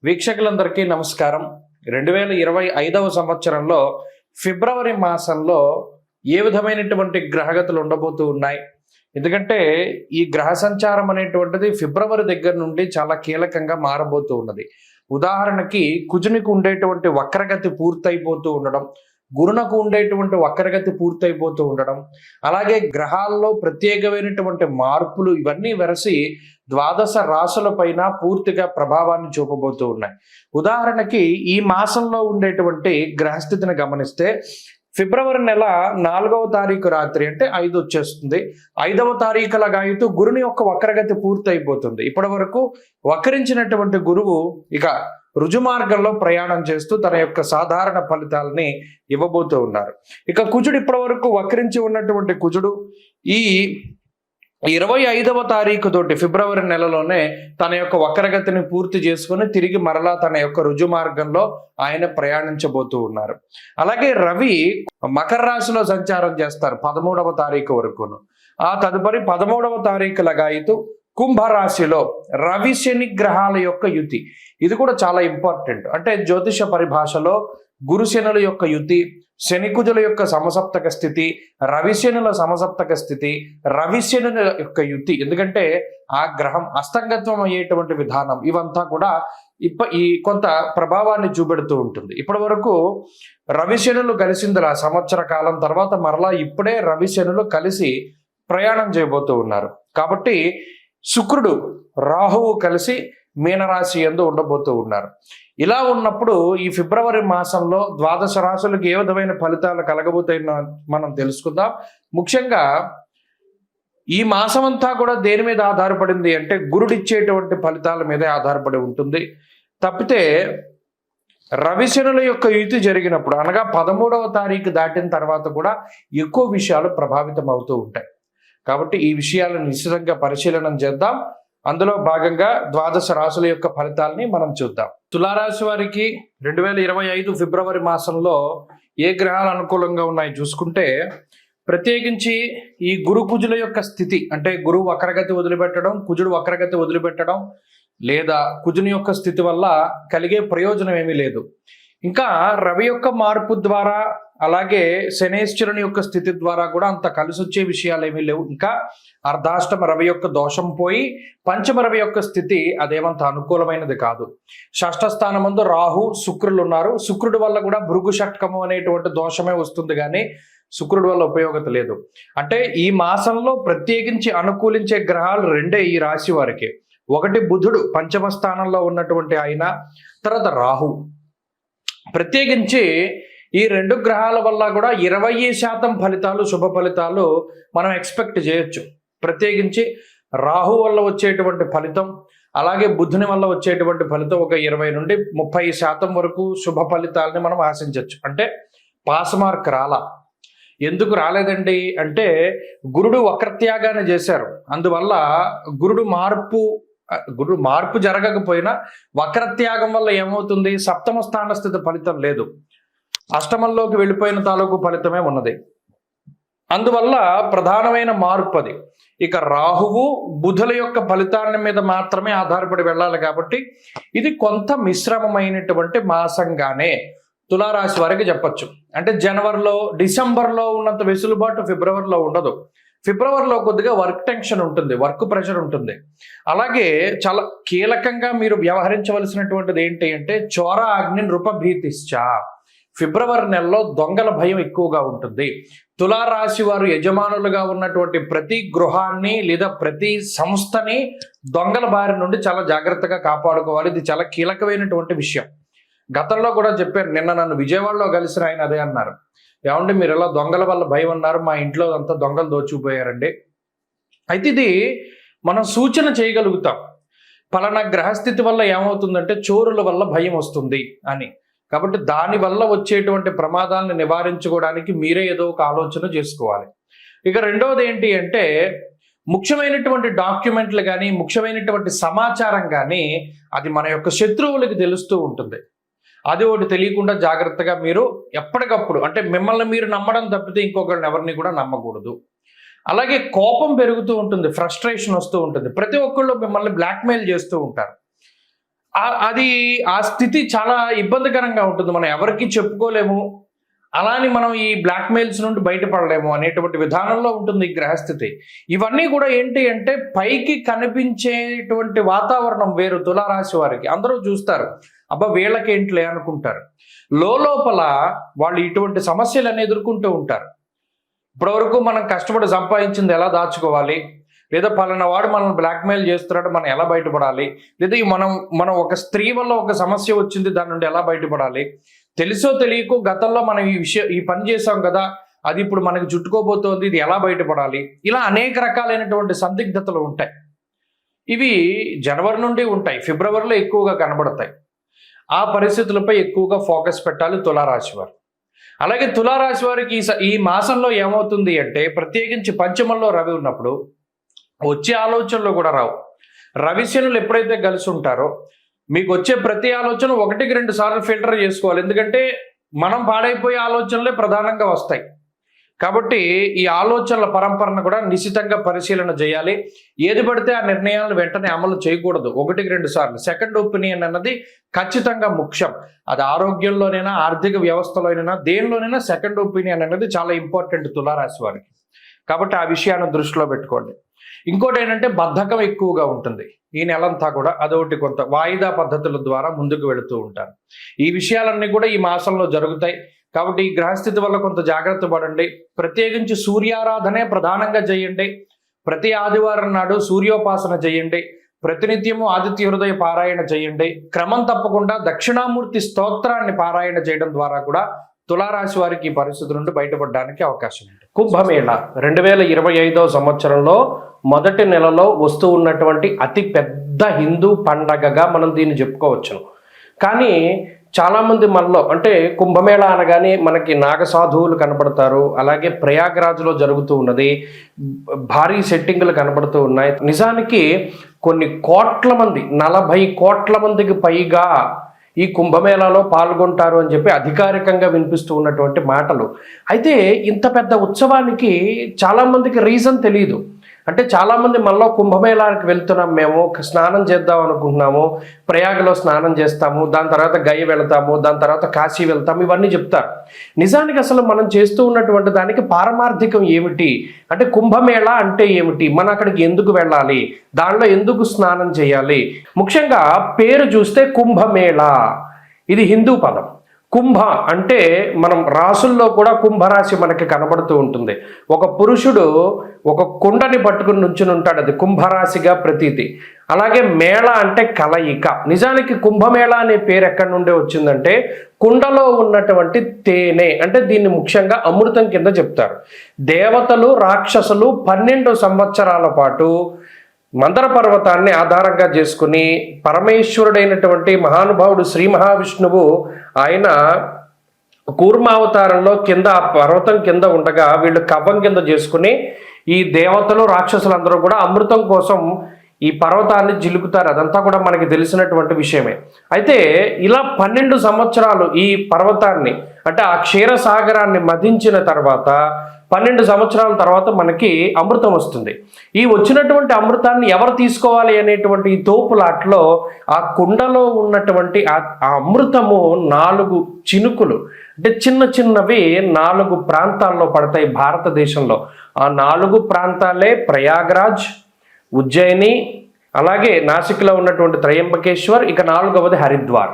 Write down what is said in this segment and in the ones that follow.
వీక్షకులందరికీ నమస్కారం. 2025వ సంవత్సరంలో ఫిబ్రవరి మాసంలో ఏ విధమైనటువంటి గ్రహగతులు ఉండబోతూ ఉన్నాయి? ఎందుకంటే ఈ గ్రహ సంచారం అనేటువంటిది ఫిబ్రవరి దగ్గర నుండి చాలా కీలకంగా మారబోతూ ఉన్నది. ఉదాహరణకి కుజునికి ఉండేటువంటి వక్రగతి పూర్తయిపోతూ ఉండడం, గురునకు ఉండేటువంటి వక్రగతి పూర్తయిపోతూ ఉండడం, అలాగే గ్రహాల్లో ప్రత్యేకమైనటువంటి మార్పులు ఇవన్నీ వెరసి ద్వాదశ రాశుల పైన పూర్తిగా ప్రభావాన్ని చూపబోతూ ఉన్నాయి. ఉదాహరణకి ఈ మాసంలో ఉండేటువంటి గ్రహస్థితిని గమనిస్తే ఫిబ్రవరి నెల 4వ తారీఖు రాత్రి అంటే 5 వచ్చేస్తుంది. 5వ తారీఖుల గాయతూ గురుని యొక్క వక్రగతి పూర్తయిపోతుంది. ఇప్పటి వరకు వక్రించినటువంటి గురువు ఇక రుజుమార్గంలో ప్రయాణం చేస్తూ తన యొక్క సాధారణ ఫలితాలని ఇవ్వబోతూ ఉన్నారు. ఇక కుజుడు ఇప్పటి వరకు వక్రించి ఉన్నటువంటి కుజుడు ఈ 25వ తారీఖు తోటి ఫిబ్రవరి నెలలోనే తన యొక్క వక్రగతిని పూర్తి చేసుకుని తిరిగి మరలా తన యొక్క రుజు మార్గంలో ఆయన ప్రయాణించబోతూ ఉన్నారు. అలాగే రవి మకర రాశిలో సంచారం చేస్తారు 13వ తారీఖు వరకును. ఆ తదుపరి 13వ తారీఖు లగాయితూ కుంభరాశిలో రవి శని గ్రహాల యొక్క యుతి. ఇది కూడా చాలా ఇంపార్టెంట్. అంటే జ్యోతిష పరిభాషలో గురుశనుల యొక్క యుతి, శనికుజుల యొక్క సమసప్తక స్థితి, రవిశనుల సమసప్తక స్థితి, రవిశనుల యొక్క యుతి. ఎందుకంటే ఆ గ్రహం అస్తంగత్వం అయ్యేటువంటి విధానం ఇవంతా కూడా ఈ కొంత ప్రభావాన్ని చూపెడుతూ ఉంటుంది. ఇప్పటి వరకు రవిశనులు కలిసింది సంవత్సర కాలం తర్వాత మరలా ఇప్పుడే రవిశనులు కలిసి ప్రయాణం చేయబోతూ ఉన్నారు. కాబట్టి శుక్రుడు రాహువు కలిసి మీనరాశి యందు ఉండబోతూ ఉన్నారు. ఇలా ఉన్నప్పుడు ఈ ఫిబ్రవరి మాసంలో ద్వాదశ రాశులకు ఏ విధమైన ఫలితాలు కలగబోతాయో మనం తెలుసుకుందాం. ముఖ్యంగా ఈ మాసం అంతా కూడా దేని మీద ఆధారపడింది అంటే గురుడిచ్చేటువంటి ఫలితాల మీదే ఆధారపడి ఉంటుంది. తప్పితే రవిశనుల యొక్క యుతి జరిగినప్పుడు అనగా 13వ తారీఖు దాటిన తర్వాత కూడా ఎక్కువ విషయాలు ప్రభావితం అవుతూ ఉంటాయి. కాబట్టి ఈ విషయాలను నిశ్చితంగా పరిశీలన చేద్దాం. అందులో భాగంగా ద్వాదశ రాశుల యొక్క ఫలితాలని మనం చూద్దాం. తులారాశి వారికి 2025 ఫిబ్రవరి మాసంలో ఏ గ్రహాలు అనుకూలంగా ఉన్నాయి చూసుకుంటే, ప్రత్యేకించి ఈ గురు కుజుల యొక్క స్థితి అంటే గురువు వక్రగతి వదిలిపెట్టడం, కుజుడు వక్రగతి వదిలిపెట్టడం లేదా కుజుని యొక్క స్థితి వల్ల కలిగే ప్రయోజనం ఏమీ లేదు. ఇంకా రవి యొక్క మార్పు ద్వారా అలాగే శనేశ్వరుని యొక్క స్థితి ద్వారా కూడా అంత కలిసి వచ్చే విషయాలు ఏమీ లేవు. ఇంకా అర్ధాష్టమ రవి యొక్క దోషం పోయి పంచమ రవి యొక్క స్థితి అదేమంత అనుకూలమైనది కాదు. షష్ఠ స్థానమందు రాహు శుక్రులు ఉన్నారు. శుక్రుడి వల్ల కూడా భృగు షట్కము అనేటువంటి దోషమే వస్తుంది, కానీ శుక్రుడి వల్ల ఉపయోగత లేదు. అంటే ఈ మాసంలో ప్రత్యేకించి అనుకూలించే గ్రహాలు రెండే ఈ రాశి వారికి. ఒకటి బుధుడు పంచమ స్థానంలో ఉన్నటువంటి ఆయన, తర్వాత రాహు. ప్రత్యేకించి ఈ రెండు గ్రహాల వల్ల కూడా 20% ఫలితాలు శుభ ఫలితాలు మనం ఎక్స్పెక్ట్ చేయొచ్చు. ప్రత్యేకించి రాహు వల్ల వచ్చేటువంటి ఫలితం అలాగే బుధుని వల్ల వచ్చేటువంటి ఫలితం ఒక 20 నుండి 30% వరకు శుభ ఫలితాలని మనం ఆశించవచ్చు. అంటే పాస్ మార్క్ రాలా. ఎందుకు రాలేదండి అంటే గురుడు వక్రత్యాగాన్ని చేశారు. అందువల్ల గురుడు మార్పు జరగకపోయినా వక్రత్యాగం వల్ల ఏమవుతుంది, సప్తమ స్థాన స్థితి ఫలితం లేదు, అష్టమంలోకి వెళ్ళిపోయిన తాలూకు ఫలితమే ఉన్నది. అందువల్ల ప్రధానమైన మార్పు అది. ఇక రాహువు బుధుల యొక్క ఫలితాన్ని మీద మాత్రమే ఆధారపడి వెళ్ళాలి. కాబట్టి ఇది కొంత మిశ్రమమైనటువంటి మాసంగానే తులారాశి వారికి చెప్పచ్చు. అంటే జనవరిలో డిసెంబర్లో ఉన్నంత వెసులుబాటు ఫిబ్రవరిలో ఉండదు. ఫిబ్రవరిలో కొద్దిగా వర్క్ టెన్షన్ ఉంటుంది, వర్క్ ప్రెషర్ ఉంటుంది. అలాగే చాలా కీలకంగా మీరు వ్యవహరించవలసినటువంటిది ఏంటి అంటే చోర అగ్ని నృపభీతిశ్చ. ఫిబ్రవరి నెలలో దొంగల భయం ఎక్కువగా ఉంటుంది. తులారాశి వారు యజమానులుగా ఉన్నటువంటి ప్రతి గృహాన్ని లేదా ప్రతి సంస్థని దొంగల బారి నుండి చాలా జాగ్రత్తగా కాపాడుకోవాలి. ఇది చాలా కీలకమైనటువంటి విషయం. గతంలో కూడా చెప్పారు. నిన్న నన్ను విజయవాడలో కలిసిన ఆయన అదే అన్నారు. ఏమంటే మీరు ఎలా దొంగల వల్ల భయం అన్నారు, మా ఇంట్లో అంతా దొంగలు దోచుకుపోయారండి. అయితే ఇది మనం సూచన చేయగలుగుతాం. ఫలానా గ్రహస్థితి వల్ల ఏమవుతుందంటే చోరుల వల్ల భయం వస్తుంది అని. కాబట్టి దానివల్ల వచ్చేటువంటి ప్రమాదాలను నివారించుకోవడానికి మీరే ఏదో ఒక ఆలోచన చేసుకోవాలి. ఇక రెండవది ఏంటి అంటే ముఖ్యమైనటువంటి డాక్యుమెంట్లు కానీ ముఖ్యమైనటువంటి సమాచారం కానీ అది మన యొక్క శత్రువులకి తెలుస్తూ ఉంటుంది. అది ఒకటి తెలియకుండా జాగ్రత్తగా మీరు ఎప్పటికప్పుడు అంటే మిమ్మల్ని మీరు నమ్మడం తప్పితే ఇంకొకరిని ఎవరిని కూడా నమ్మకూడదు. అలాగే కోపం పెరుగుతూ ఉంటుంది, ఫ్రస్ట్రేషన్ వస్తూ ఉంటుంది. ప్రతి ఒక్కళ్ళు మిమ్మల్ని బ్లాక్మెయిల్ చేస్తూ ఉంటారు. అది ఆ స్థితి చాలా ఇబ్బందికరంగా ఉంటుంది. మనం ఎవరికి చెప్పుకోలేము, అలాని మనం ఈ బ్లాక్మెయిల్స్ నుండి బయటపడలేము అనేటువంటి విధానంలో ఉంటుంది ఈ గ్రహస్థితి. ఇవన్నీ కూడా ఏంటి అంటే పైకి కనిపించేటువంటి వాతావరణం వేరు. తులారాశి వారికి అందరూ చూస్తారు, అబ్బా వీళ్ళకేంట్లే అనుకుంటారు. లోపల వాళ్ళు ఇటువంటి సమస్యలను ఎదుర్కొంటూ ఉంటారు. ఇప్పటివరకు మనం కష్టపడి సంపాదించింది ఎలా దాచుకోవాలి, లేదా పలానా వాడు మనం బ్లాక్మెయిల్ చేస్తున్నాడు, మనం ఎలా బయటపడాలి, లేదా మనం ఒక స్త్రీ వల్ల ఒక సమస్య వచ్చింది, దాని నుండి ఎలా బయటపడాలి, తెలుసో తెలియకో గతంలో మనం ఈ పని చేసాం కదా, అది ఇప్పుడు మనకి చుట్టుకోబోతోంది, ఇది ఎలా బయటపడాలి, ఇలా అనేక రకాలైనటువంటి సందిగ్ధతలు ఉంటాయి. ఇవి జనవరి నుండి ఉంటాయి, ఫిబ్రవరిలో ఎక్కువగా కనబడతాయి. ఆ పరిస్థితులపై ఎక్కువగా ఫోకస్ పెట్టాలి తులారాశి వారు. అలాగే తులారాశి వారికి ఈ మాసంలో ఏమవుతుంది అంటే, ప్రత్యేకించి పంచమంలో రవి ఉన్నప్పుడు వచ్చే ఆలోచనలు కూడా రావు. రవిశనులు ఎప్పుడైతే కలిసి ఉంటారో మీకు వచ్చే ప్రతి ఆలోచన 1-2 సార్లు ఫిల్టర్ చేసుకోవాలి. ఎందుకంటే మనం పాడైపోయే ఆలోచనలే ప్రధానంగా వస్తాయి. కాబట్టి ఈ ఆలోచనల పరంపరను కూడా నిశితంగా పరిశీలన చేయాలి. ఏది పడితే ఆ నిర్ణయాలను వెంటనే అమలు చేయకూడదు. 1-2 సార్లు సెకండ్ ఒపీనియన్ అన్నది ఖచ్చితంగా ముఖ్యం. అది ఆరోగ్యంలోనైనా, ఆర్థిక వ్యవస్థలోనైనా, దేనిలోనైనా సెకండ్ ఒపీనియన్ అనేది చాలా ఇంపార్టెంట్ తులారాశి వారికి. కాబట్టి ఆ విషయాన్ని దృష్టిలో పెట్టుకోండి. ఇంకోటి ఏంటంటే బద్ధకం ఎక్కువగా ఉంటుంది ఈ నెలంతా కూడా. అదొకటి, కొంత వాయిదా పద్ధతుల ద్వారా ముందుకు వెళుతూ ఉంటారు. ఈ విషయాలన్నీ కూడా ఈ మాసంలో జరుగుతాయి. కాబట్టి ఈ గ్రహస్థితి వల్ల కొంత జాగ్రత్త పడండి. ప్రత్యేకించి సూర్యారాధనే ప్రధానంగా చేయండి. ప్రతి ఆదివారం నాడు సూర్యోపాసన చేయండి. ప్రతినిత్యము ఆదిత్య హృదయ పారాయణ చేయండి. క్రమం తప్పకుండా దక్షిణామూర్తి స్తోత్రాన్ని పారాయణ చేయడం ద్వారా కూడా తులారాశి వారికి ఈ పరిస్థితి నుండి బయటపడడానికి అవకాశం ఉంది. కుంభమేళ 2025వ సంవత్సరంలో మొదటి నెలలో వస్తూ ఉన్నటువంటి అతి పెద్ద హిందూ పండగగా మనం దీన్ని చెప్పుకోవచ్చును. కానీ చాలామంది మనలో అంటే కుంభమేళ అనగానే మనకి నాగసాధువులు కనపడతారు. అలాగే ప్రయాగ్రాజ్లో జరుగుతూ ఉన్నది, భారీ సెట్టింగులు కనపడుతూ ఉన్నాయి. నిజానికి కొన్ని కోట్ల మంది, 40 కోట్ల మందికి పైగా ఈ కుంభమేళాలో పాల్గొంటారు అని చెప్పి అధికారికంగా వినిపిస్తూ ఉన్నటువంటి మాటలు. అయితే ఇంత పెద్ద ఉత్సవానికి చాలామందికి రీజన్ తెలియదు. అంటే చాలామంది మనలో కుంభమేళానికి వెళ్తున్నాం, మేము స్నానం చేద్దాం అనుకుంటున్నాము, ప్రయాగలో స్నానం చేస్తాము, దాని తర్వాత గయ వెళ్తాము, దాని తర్వాత కాశీ వెళ్తాము, ఇవన్నీ చెప్తారు. నిజానికి అసలు మనం చేస్తూ ఉన్నటువంటి దానికి పారమార్థికం ఏమిటి అంటే, కుంభమేళ అంటే ఏమిటి, మనం అక్కడికి ఎందుకు వెళ్ళాలి, దానిలో ఎందుకు స్నానం చేయాలి. ముఖ్యంగా పేరు చూస్తే కుంభమేళ, ఇది హిందూ పదం. కుంభ అంటే మనం రాసుల్లో కూడా కుంభరాశి మనకి కనబడుతూ ఉంటుంది. ఒక పురుషుడు ఒక కుండని పట్టుకుని నుంచుని ఉంటాడు, అది కుంభరాశిగా ప్రతీతి. అలాగే మేళ అంటే కలయిక. నిజానికి కుంభమేళ అనే పేరు ఎక్కడి నుండి వచ్చిందంటే, కుండలో ఉన్నటువంటి తేనె, అంటే దీన్ని ముఖ్యంగా అమృతం కింద చెప్తారు. దేవతలు రాక్షసులు 12 సంవత్సరాల పాటు మందర పర్వతాన్ని ఆధారంగా చేసుకుని పరమేశ్వరుడైనటువంటి మహానుభావుడు శ్రీ మహావిష్ణువు ఆయన కూర్మావతారంలో కింద ఆ పర్వతం కింద ఉండగా వీళ్ళు కవ్వం కింద చేసుకుని ఈ దేవతలు రాక్షసులందరూ కూడా అమృతం కోసం ఈ పర్వతాన్ని జిలుకుతారు. అదంతా కూడా మనకి తెలిసినటువంటి విషయమే. అయితే ఇలా 12 సంవత్సరాలు ఈ పర్వతాన్ని అంటే ఆ క్షీరసాగరాన్ని మధించిన తర్వాత 12 సంవత్సరాల తర్వాత మనకి అమృతం వస్తుంది. ఈ వచ్చినటువంటి అమృతాన్ని ఎవరు తీసుకోవాలి అనేటువంటి ఈ తోపులాట్లో ఆ కుండలో ఉన్నటువంటి ఆ అమృతము 4 చినుకులు అంటే చిన్న చిన్నవి 4 ప్రాంతాల్లో పడతాయి భారతదేశంలో. ఆ 4 ప్రాంతాలే ప్రయాగ్రాజ్, ఉజ్జయిని, అలాగే నాసిక్లో ఉన్నటువంటి త్రయంబకేశ్వర్, ఇక 4వది హరిద్వార్.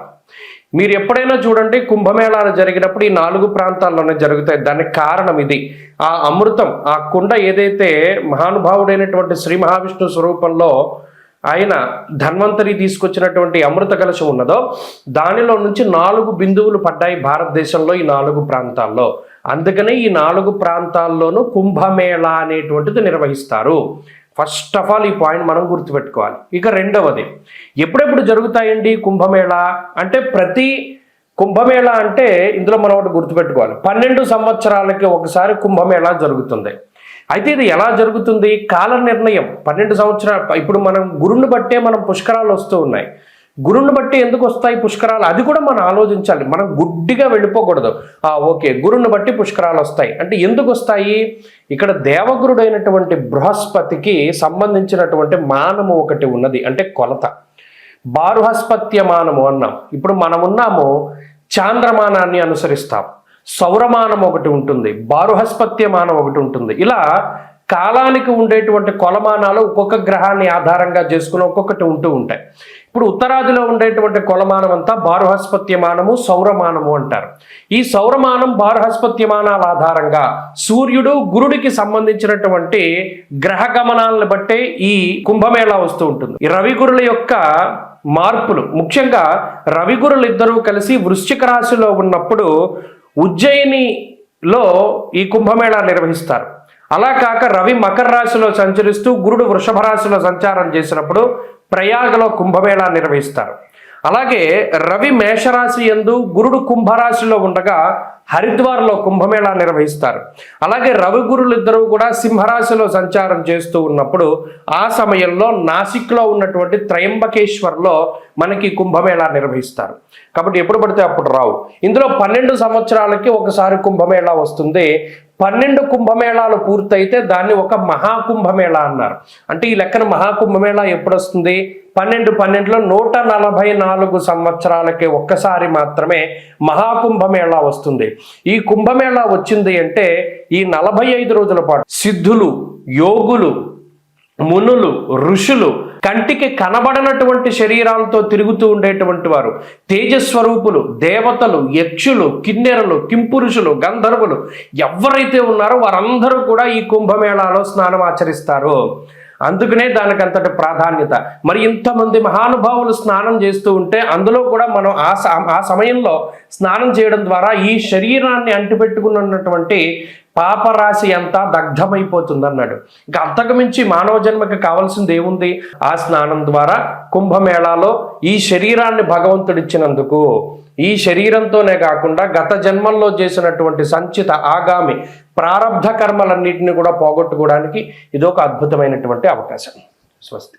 మీరు ఎప్పుడైనా చూడండి కుంభమేళాలు జరిగినప్పుడు ఈ 4 ప్రాంతాల్లోనే జరుగుతాయి. దానికి కారణం ఇది. ఆ అమృతం, ఆ కుండ ఏదైతే మహానుభావుడైనటువంటి శ్రీ మహావిష్ణు స్వరూపంలో ఆయన ధన్వంతరి తీసుకొచ్చినటువంటి అమృత కలశం ఉన్నదో దానిలో నుంచి 4 బిందువులు పడ్డాయి భారతదేశంలో ఈ 4 ప్రాంతాల్లో. అందుకనే ఈ 4 ప్రాంతాల్లోనూ కుంభమేళ అనేటువంటిది నిర్వహిస్తారు. ఫస్ట్ ఆఫ్ ఆల్ ఈ పాయింట్ మనం గుర్తుపెట్టుకోవాలి. ఇక రెండవది, ఎప్పుడెప్పుడు జరుగుతాయండి కుంభమేళ అంటే, ప్రతి కుంభమేళ అంటే ఇందులో మనం ఒకటి గుర్తుపెట్టుకోవాలి, 12 సంవత్సరాలకి ఒకసారి కుంభమేళ జరుగుతుంది. అయితే ఇది ఎలా జరుగుతుంది, కాల నిర్ణయం 12 సంవత్సరాలు. ఇప్పుడు మనం గురుని బట్టే మనం పుష్కరాలు వస్తూ ఉన్నాయి. గురుని బట్టి ఎందుకు వస్తాయి పుష్కరాలు, అది కూడా మనం ఆలోచించాలి. మనం గుడ్డిగా వెళ్ళిపోకూడదు. ఓకే గురుని బట్టి పుష్కరాలు వస్తాయి అంటే ఎందుకు వస్తాయి, ఇక్కడ దేవగురుడైనటువంటి బృహస్పతికి సంబంధించినటువంటి మానము ఒకటి ఉన్నది, అంటే కొలత. బారుహస్పత్యమానము అన్నాం. ఇప్పుడు మనమున్నాము చాంద్రమానాన్ని అనుసరిస్తాం. సౌరమానం ఒకటి ఉంటుంది, బారుహస్పత్యమానం ఒకటి ఉంటుంది. ఇలా కాలానికి ఉండేటువంటి కొలమానాలు ఒక్కొక్క గ్రహాన్ని ఆధారంగా చేసుకుని ఒక్కొక్కటి ఉంటూ ఉంటాయి. ఇప్పుడు ఉత్తరాదిలో ఉండేటువంటి కొలమానం అంతా బారుహస్పత్యమానము, సౌరమానము అంటారు. ఈ సౌరమానం, బారుహస్పత్యమానాల ఆధారంగా సూర్యుడు, గురుడికి సంబంధించినటువంటి గ్రహ గమనాలను బట్టే ఈ కుంభమేళా వస్తూ ఉంటుంది. ఈ రవిగురుల యొక్క మార్పులు, ముఖ్యంగా రవిగురులు ఇద్దరూ కలిసి వృశ్చిక రాశిలో ఉన్నప్పుడు ఉజ్జయినిలో ఈ కుంభమేళా నిర్వహిస్తారు. అలా కాక రవి మకర రాశిలో సంచరిస్తూ గురుడు వృషభ రాశిలో సంచారం చేసినప్పుడు ప్రయాగలో కుంభమేళా నిర్వహిస్తారు. అలాగే రవి మేషరాశి యందు, గురుడు కుంభరాశిలో ఉండగా హరిద్వార్లో కుంభమేళా నిర్వహిస్తారు. అలాగే రవి గురులు ఇద్దరూ కూడా సింహరాశిలో సంచారం చేస్తూ ఉన్నప్పుడు ఆ సమయంలో నాసిక్లో ఉన్నటువంటి త్రయంబకేశ్వర్లో మనకి కుంభమేళా నిర్వహిస్తారు. కాబట్టి ఎప్పుడు పడితే అప్పుడు రావు. ఇందులో 12 సంవత్సరాలకి ఒకసారి కుంభమేళా వస్తుంది. 12 కుంభమేళాలు పూర్తయితే దాన్ని ఒక మహాకుంభమేళా అన్నారు. అంటే ఈ లెక్కన మహాకుంభమేళా ఎప్పుడు వస్తుంది? 12లో 144 సంవత్సరాలకి ఒక్కసారి మాత్రమే మహాకుంభమేళా వస్తుంది. ఈ కుంభమేళా వచ్చింది అంటే ఈ 45 రోజుల పాటు సిద్ధులు, యోగులు, మునులు, ఋషులు, కంటికి కనబడనటువంటి శరీరాలతో తిరుగుతూ ఉండేటువంటి వారు, తేజస్వరూపులు, దేవతలు, యక్షులు, కిన్నెరలు, కింపురుషులు, గంధర్వులు ఎవరైతే ఉన్నారో వారందరూ కూడా ఈ కుంభమేళాలో స్నానం ఆచరిస్తారు. అందుకనే దానికి అంతటి ప్రాధాన్యత. మరి ఇంతమంది మహానుభావులు స్నానం చేస్తూ ఉంటే అందులో కూడా మనం ఆ సమయంలో స్నానం చేయడం ద్వారా ఈ శరీరాన్ని అంటిపెట్టుకున్నటువంటి పాపరాశి అంతా దగ్ధమైపోతుంది అన్నాడు. ఇంకా అంతకు మించి మానవ జన్మకి కావాల్సింది ఏముంది? ఆ స్నానం ద్వారా కుంభమేళాలో ఈ శరీరాన్ని భగవంతుడిచ్చినందుకు, ఈ శరీరంతోనే కాకుండా గత జన్మల్లో చేసినటువంటి సంచిత ఆగామి ప్రారబ్ధ కర్మలన్నింటినీ కూడా పోగొట్టుకోవడానికి ఇదొక అద్భుతమైనటువంటి అవకాశం. స్వస్తి.